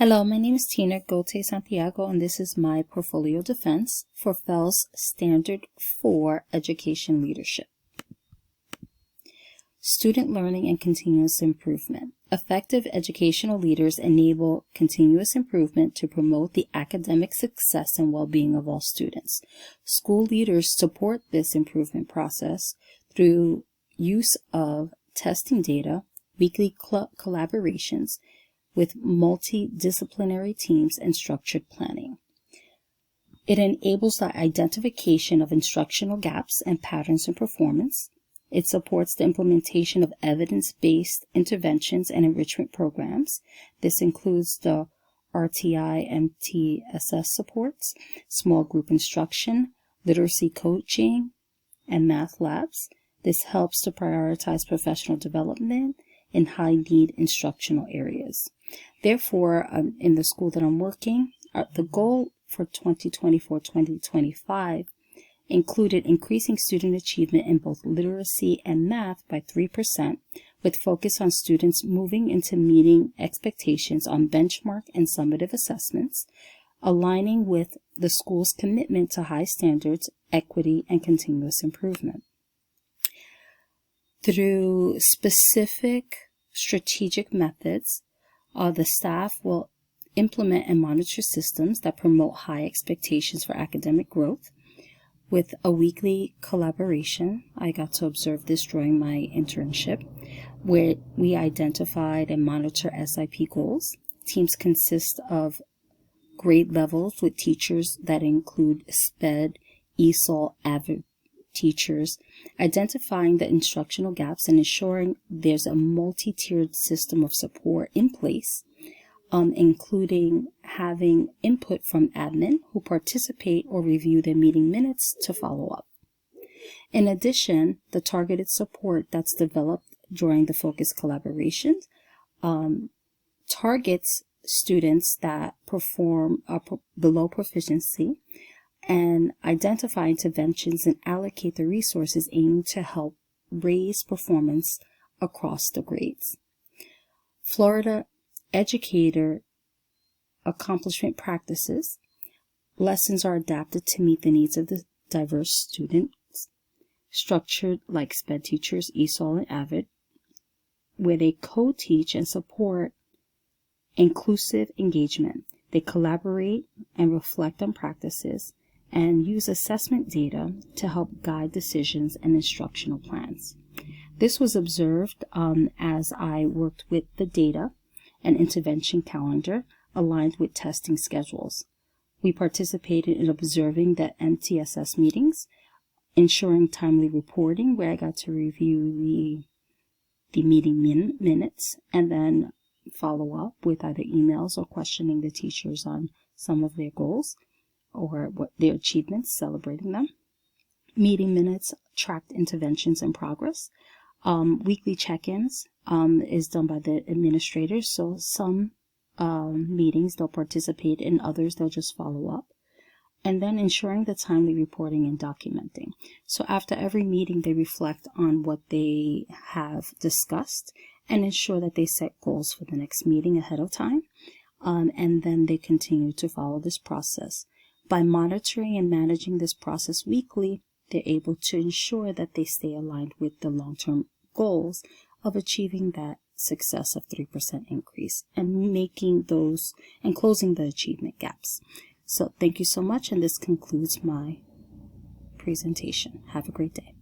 Hello, my name is Tina Gote Santiago, and this is my portfolio defense for FELS Standard 4 Education Leadership. Student learning and continuous improvement. Effective educational leaders enable continuous improvement to promote the academic success and well-being of all students. School leaders support this improvement process through use of testing data, weekly collaborations with multidisciplinary teams, and structured planning. It enables the identification of instructional gaps and patterns in performance. It supports the implementation of evidence-based interventions and enrichment programs. This includes the RTI MTSS supports, small group instruction, literacy coaching, and math labs. This helps to prioritize professional development in high-need instructional areas. Therefore, in the school that I'm working, the goal for 2024-2025 included increasing student achievement in both literacy and math by 3%, with focus on students moving into meeting expectations on benchmark and summative assessments, aligning with the school's commitment to high standards, equity, and continuous improvement. Through specific strategic methods, the staff will implement and monitor systems that promote high expectations for academic growth. With a weekly collaboration, I got to observe this during my internship, where we identified and monitor SIP goals. Teams consist of grade levels with teachers that include SPED, ESOL, AVID teachers, identifying the instructional gaps and ensuring there's a multi-tiered system of support in place, including having input from admin who participate or review their meeting minutes to follow up. In addition, the targeted support that's developed during the focus collaborations targets students that perform below proficiency and identify interventions and allocate the resources aiming to help raise performance across the grades. Florida educator accomplishment practices. Lessons are adapted to meet the needs of the diverse students, structured like SPED teachers, ESOL, and AVID, where they co-teach and support inclusive engagement. They collaborate and reflect on practices and use assessment data to help guide decisions and instructional plans. This was observed as I worked with the data and intervention calendar aligned with testing schedules. We participated in observing the MTSS meetings, ensuring timely reporting, where I got to review the meeting minutes and then follow up with either emails or questioning the teachers on some of their goals or what their achievements, celebrating them. Meeting minutes tracked interventions in progress. Weekly check-ins is done by the administrators, so some meetings they'll participate in, others they'll just follow up. And then ensuring the timely reporting and documenting. So after every meeting, they reflect on what they have discussed and ensure that they set goals for the next meeting ahead of time. And then they continue to follow this process. By monitoring and managing this process weekly, they're able to ensure that they stay aligned with the long-term goals of achieving that success of 3% increase and making those and closing the achievement gaps. So thank you so much, and this concludes my presentation. Have a great day.